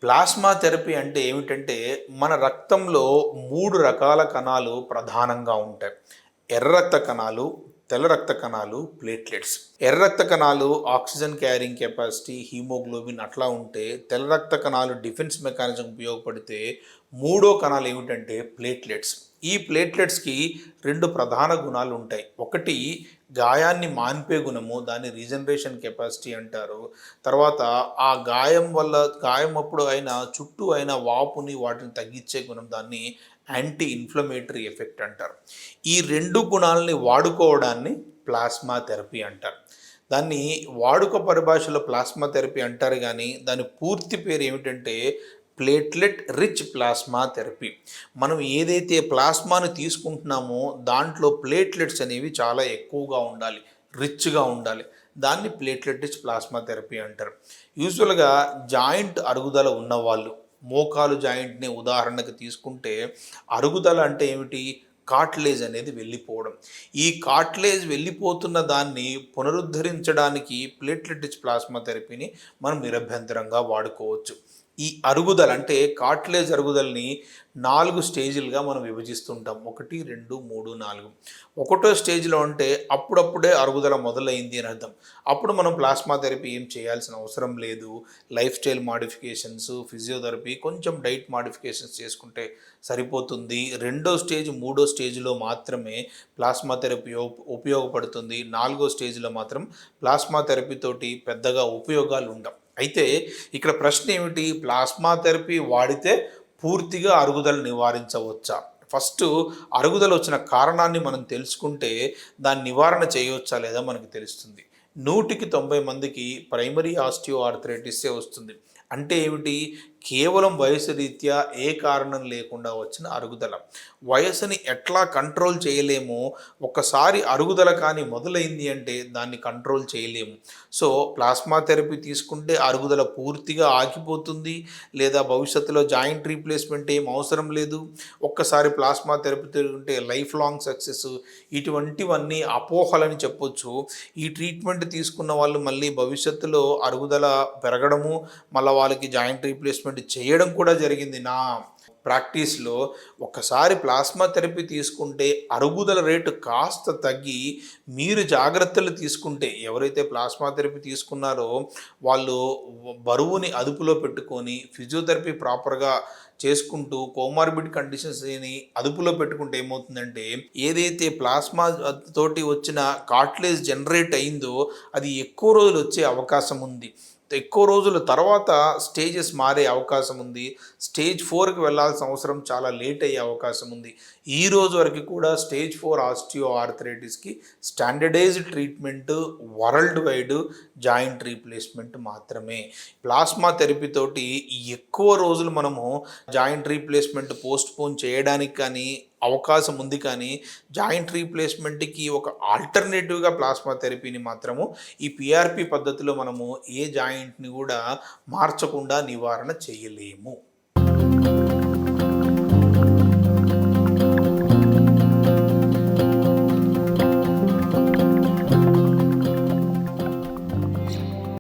Plasma therapy అంటే ఏమిటంటే మన రక్తంలో 3 రకాల కణాలు ప్రధానంగా ఉంటాయి. ఎర్ర రక్త కణాలు, తెల్ల రక్త కణాలు, ప్లేట్లెట్స్. ఎర్ర రక్త కణాలు ఆక్సిజన్ క్యారింగ్ కెపాసిటీ, హీమోగ్లోబిన్ అట్లా ఉంటే, తెల్ల రక్త కణాలు డిఫెన్స్ మెకానిజం ఉపయోగపడితే, మూడో కణాలు ఏమిటంటే ప్లేట్లెట్స్. ఈ ప్లేట్లెట్స్‌కి 2 ప్రధాన గుణాలు ఉంటాయి. ఒకటి గాయాన్ని మాన్పే గుణము, దాన్ని రీజనరేషన్ కెపాసిటీ అంటారు. తర్వాత ఆ గాయం అప్పుడు అయిన చుట్టూ అయిన వాపుని వాటిని తగ్గించే గుణం, దాన్ని యాంటీ ఇన్‌ఫ్లమేటరీ ఎఫెక్ట్ అంటారు. ఈ 2 గుణాలని వాడుకోవడాన్ని ప్లాస్మా థెరపీ అంటారు. దాన్ని వాడుక పరిభాషలో ప్లాస్మా థెరపీ అంటారు గానీ, దాని పూర్తి పేరు ఏమిటంటే ప్లేట్లెట్ రిచ్ ప్లాస్మా థెరపీ. మనం ఏదైతే ప్లాస్మాను తీసుకుంటున్నామో దాంట్లో ప్లేట్లెట్స్ అనేవి చాలా ఎక్కువగా ఉండాలి, రిచ్‌గా ఉండాలి. దాన్ని ప్లేట్లెట్ రిచ్ ప్లాస్మా థెరపీ అంటారు. యూజువల్‌గా జాయింట్ అరుగుదల ఉన్నవాళ్ళు, మోకాలు జాయింట్‌ని ఉదాహరణకు తీసుకుంటే, అరుగుదల అంటే ఏమిటి? కార్టిలేజ్ అనేది వెళ్ళిపోవడం. ఈ కార్టిలేజ్ వెళ్ళిపోతున్న దాన్ని పునరుద్ధరించడానికి ప్లేట్లెట్ రిచ్ ప్లాస్మా థెరపీని మనం నిరభ్యంతరంగా వాడుకోవచ్చు. ఈ అరుగుదల అంటే కార్టిలేజ్ అరుగుదలని 4 స్టేజ్‌లుగా మనం విభజిస్తుంటాం. 1, 2, 3, 4. ఒకటో స్టేజ్‌లో అంటే అప్పుడప్పుడే అరుగుదల మొదలైంది అని అర్థం. అప్పుడు మనం ప్లాస్మా థెరపీ ఏం చేయాల్సిన అవసరం లేదు. లైఫ్ స్టైల్ మోడిఫికేషన్స్, ఫిజియోథెరపీ, కొంచెం డైట్ మోడిఫికేషన్స్ చేసుకుంటే సరిపోతుంది. రెండో స్టేజ్, మూడో స్టేజ్‌లో మాత్రమే ప్లాస్మా థెరపీ ఉపయోగపడుతుంది. నాలుగో స్టేజ్‌లో మాత్రం ప్లాస్మా థెరపీ తోటి పెద్దగా ఉపయోగాలు ఉండవు. అయితే ఇక్కడ ప్రశ్న ఏమిటి? ప్లాస్మా థెరపీ వాడితే పూర్తిగా అరుగుదల నివారించవచ్చా? ఫస్టు అరుగుదల వచ్చిన కారణాన్ని మనం తెలుసుకుంటే దాన్ని నివారణ చేయవచ్చా లేదా మనకు తెలుస్తుంది. 100కి 90 మందికి ప్రైమరీ ఆస్టియో ఆర్థరైటిసే వస్తుంది. అంటే ఏమిటి? కేవలం వయసు రీత్యా ఏ కారణం లేకుండా వచ్చిన అరుగుదల. వయసుని ఎట్లా కంట్రోల్ చేయలేమో, ఒక్కసారి అరుగుదల కానీ మొదలైంది అంటే దాన్ని కంట్రోల్ చేయలేము. సో ప్లాస్మా థెరపీ తీసుకుంటే అరుగుదల పూర్తిగా ఆగిపోతుంది, లేదా భవిష్యత్తులో జాయింట్ రీప్లేస్మెంట్ ఏం అవసరం లేదు. ఒక్కసారి ప్లాస్మా థెరపీ తీసుకుంటే లైఫ్ లాంగ్ సక్సెస్, ఇటువంటివన్నీ అపోహలని చెప్పొచ్చు. ఈ ట్రీట్మెంట్ తీసుకున్న వాళ్ళు మళ్ళీ భవిష్యత్తులో అరుగుదల పెరగడము, మళ్ళీ వాళ్ళకి జాయింట్ రీప్లేస్మెంట్ చేయడం కూడా జరిగింది. నా ప్రాక్టీస్‌లో ఒక్కసారి ప్లాస్మా థెరపీ తీసుకుంటే అరుగుదల రేటు కాస్త తగ్గి, మీరు జాగ్రత్తలు తీసుకుంటే, ఎవరైతే ప్లాస్మా థెరపీ తీసుకున్నారో వాళ్ళు బరువుని అదుపులో పెట్టుకొని ఫిజియోథెరపీ ప్రాపర్‌గా చేసుకుంటూ కోమార్బిడ్ కండిషన్స్‌ని అదుపులో పెట్టుకుంటే ఏమవుతుందంటే, ఏదైతే ప్లాస్మా తోటి వచ్చిన కార్టిలేజ్ జనరేట్ అయిందో అది ఎక్కువ రోజులు వచ్చే అవకాశం ఉంది. ఎక్కువ రోజుల తర్వాత స్టేజెస్ మారే అవకాశం ఉంది. స్టేజ్ 4కి వెళ్ళాల్సిన అవసరం చాలా లేట్ అయ్యే అవకాశం ఉంది. ఈ రోజు వరకు కూడా స్టేజ్ 4 ఆస్టియో ఆర్థరైటిస్‌కి standardised treatment world wide joint replacement మాత్రమే. ప్లాస్మా థెరపీ తోటి ఎక్కువ రోజులు మనము జాయింట్ రీప్లేస్మెంట్ పోస్ట్‌పోన్ చేయడానికి కానీ అవకాశం ఉంది, కానీ జాయింట్ రీప్లేస్మెంట్‌కి ఒక ఆల్టర్నేటివ్‌గా ప్లాస్మా థెరపీని మాత్రము ఈ పీఆర్పీ పద్ధతిలో మనము ఏ జాయింట్‌ని కూడా మార్చకుండా నివారణ చేయలేము.